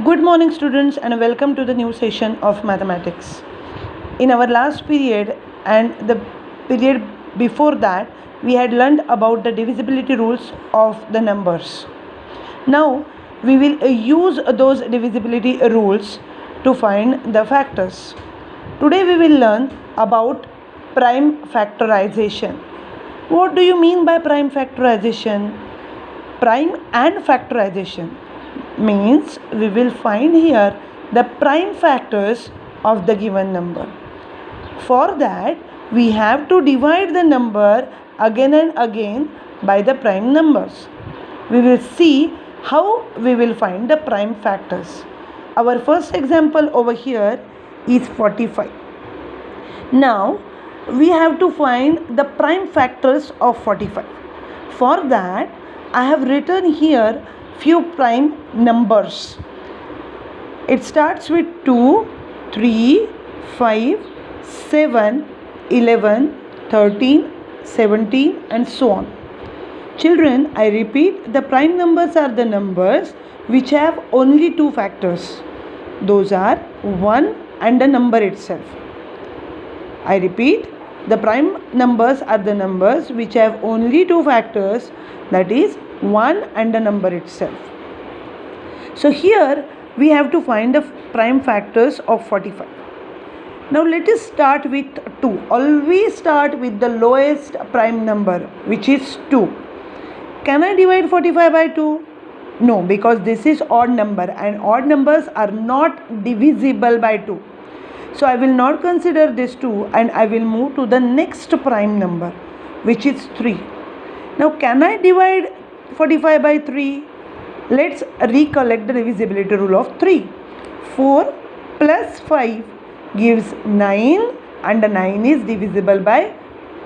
Good morning, students, and welcome to the new session of mathematics. In our last period and the period before that, we had learned about the divisibility rules of the numbers. Now, we will use those divisibility rules to find the factors. Today, we will learn about prime factorization. What do you mean by prime factorization? Prime and factorization means we will find here the prime factors of the given number. For that, we have to divide the number again and again by the prime numbers. We will see how we will find the prime factors. Our first example over here is 45. Now, we have to find the prime factors of 45. For that, I have written here few prime numbers. It starts with 2, 3, 5, 7, 11, 13, 17 and so on. Children, I repeat, the prime numbers are the numbers which have only two factors. Those are 1 and the number itself. I repeat, the prime numbers are the numbers which have only two factors, that is 1 and the number itself. So here we have to find the prime factors of 45. Now let us start with 2. Always start with the lowest prime number, which is 2. Can I divide 45 by 2? No, because this is odd number and odd numbers are not divisible by 2. So I will not consider this 2 and I will move to the next prime number, which is 3. Now can I divide 45 by 3? Let's recollect the divisibility rule of 3. 4 plus 5 gives 9 and the 9 is divisible by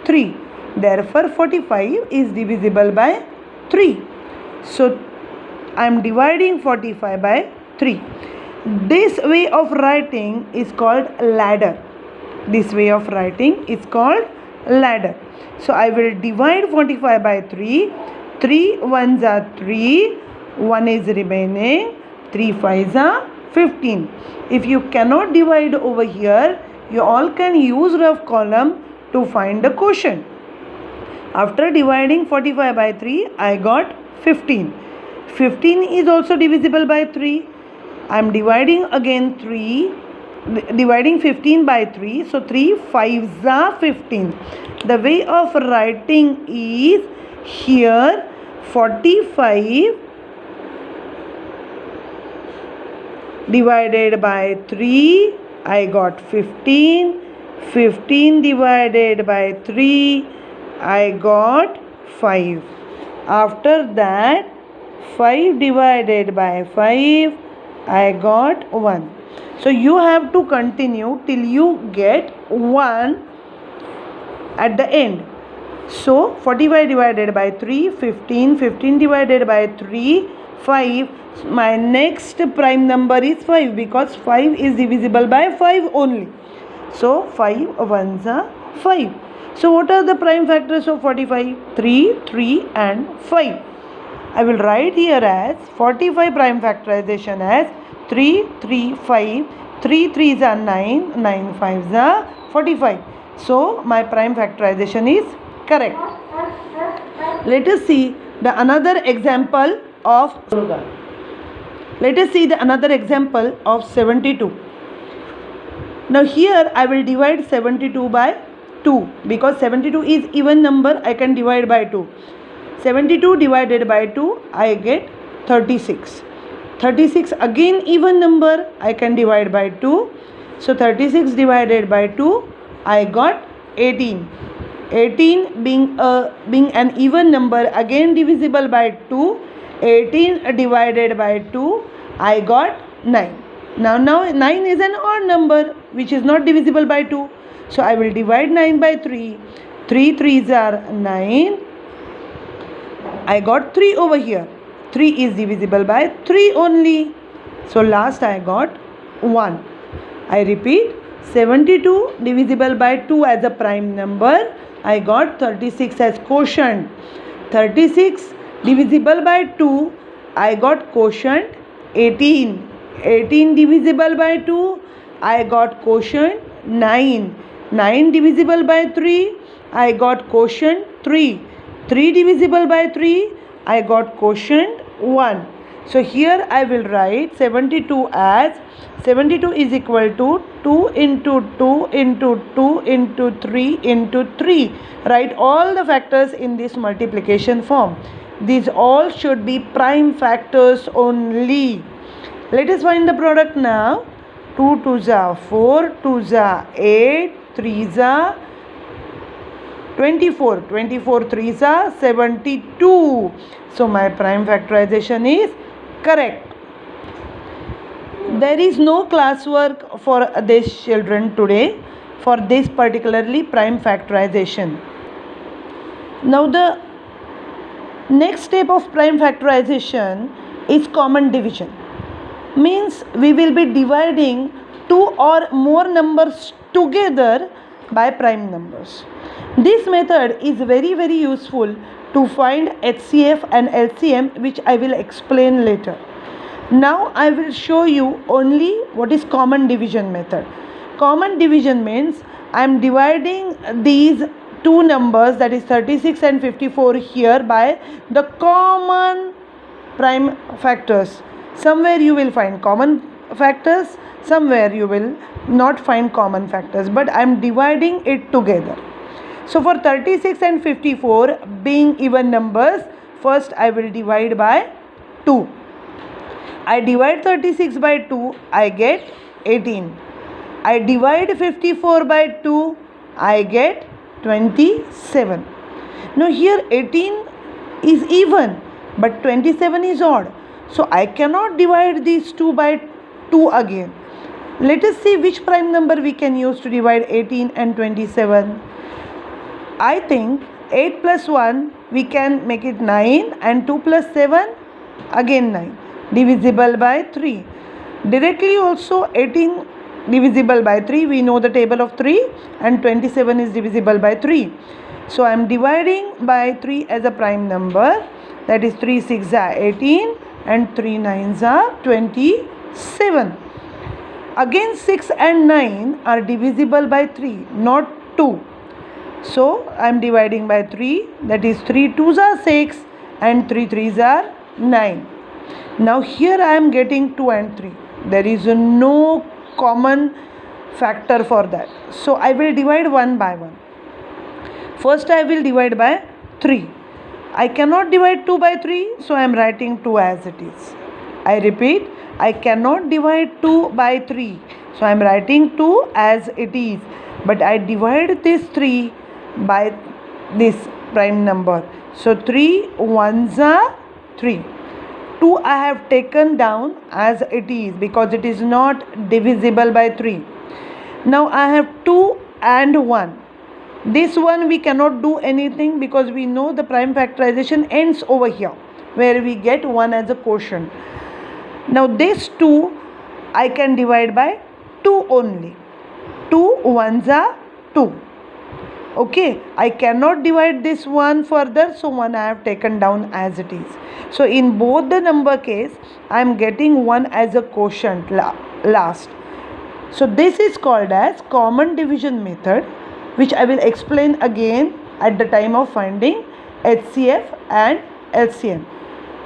3. Therefore 45 is divisible by 3. So I am dividing 45 by 3. This way of writing is called ladder. This way of writing is called ladder. So I will divide 45 by 3. 3 ones are 3. 1 is remaining. 3 5s are 15. If you cannot divide over here, you all can use rough column to find the quotient. After dividing 45 by 3, I got 15. 15 is also divisible by 3. I am dividing again 15 by 3. So 3 5s are 15. The way of writing is here 45 divided by 3. I got 15. 15 divided by 3. I got 5. After that 5 divided by 5. I got 1. So you have to continue till you get 1 at the end. So 45 divided by 3, 15, 15 divided by 3, 5. My next prime number is 5 because 5 is divisible by 5 only. So 5 ones are 5. So what are the prime factors of 45? 3, 3 and 5. I will write here as 45 prime factorization as 3, 3, 5. 3 3s are 9, 9 5s are 45. So my prime factorization is correct. Let us see the another example of 72. Now here I will divide 72 by 2 because 72 is even number. I can divide by 2. 72 divided by 2, I get 36. 36 again even number, I can divide by 2. So 36 divided by 2, I got 18. 18 being an even number, again divisible by 2. 18 divided by 2, I got 9. Now 9 is an odd number which is not divisible by 2. So I will divide 9 by 3. 3 3s are 9. I got 3 over here. 3 is divisible by 3 only. So last I got 1. I repeat, 72 divisible by 2 as a prime number. I got 36 as quotient. 36 divisible by 2, I got quotient 18. 18 divisible by 2, I got quotient 9. 9 divisible by 3, I got quotient 3. 3 divisible by 3, I got quotient 1. So here I will write 72 as 72 is equal to 2 into 2 into 2 into 3 into 3. Write all the factors in this multiplication form. These all should be prime factors only. Let us find the product now. 2 2s are 4, 2s are 8, 3s are 24, 24 3s are 72. So my prime factorization is correct. There is no classwork for these children today for this particularly prime factorization. Now the next step of prime factorization is common division. Means we will be dividing two or more numbers together by prime numbers. This method is very useful to find HCF and LCM, which I will explain later. Now I will show you only what is common division method. Common division means I am dividing these two numbers, that is 36 and 54 here, by the common prime factors. Somewhere you will find common factors, somewhere you will not find common factors, but I am dividing it together. So for 36 and 54 being even numbers, first I will divide by 2. I divide 36 by 2, I get 18. I divide 54 by 2, I get 27. Now here 18 is even, but 27 is odd. So I cannot divide these 2 by 2 again. Let us see which prime number we can use to divide 18 and 27. I think 8 plus 1 we can make it 9, and 2 plus 7 again 9, divisible by 3. Directly also 18 divisible by 3, we know the table of 3, and 27 is divisible by 3. So I am dividing by 3 as a prime number, that is 3 6 are 18 and 3 9s are 27. Again 6 and 9 are divisible by 3, not 2. So I am dividing by 3, that is 3 2s are 6 and 3 3s are 9. Now here I am getting 2 and 3. There is no common factor for that. So I will divide one by one. First I will divide by 3. I cannot divide 2 by 3, so I am writing 2 as it is. I repeat, I cannot divide 2 by 3, so I am writing 2 as it is. But I divide this 3 by this prime number. So 3 1s are 3. 2 I have taken down as it is because it is not divisible by 3. Now I have 2 and 1. This one we cannot do anything because we know the prime factorization ends over here where we get 1 as a quotient. Now this 2 I can divide by 2 only. 2 1s are 2. Okay, I cannot divide this one further, so 1 I have taken down as it is. So in both the number case, I am getting 1 as a quotient last. So this is called as common division method, which I will explain again at the time of finding HCF and LCM.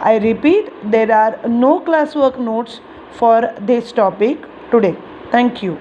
I repeat, there are no classwork notes for this topic today. Thank you.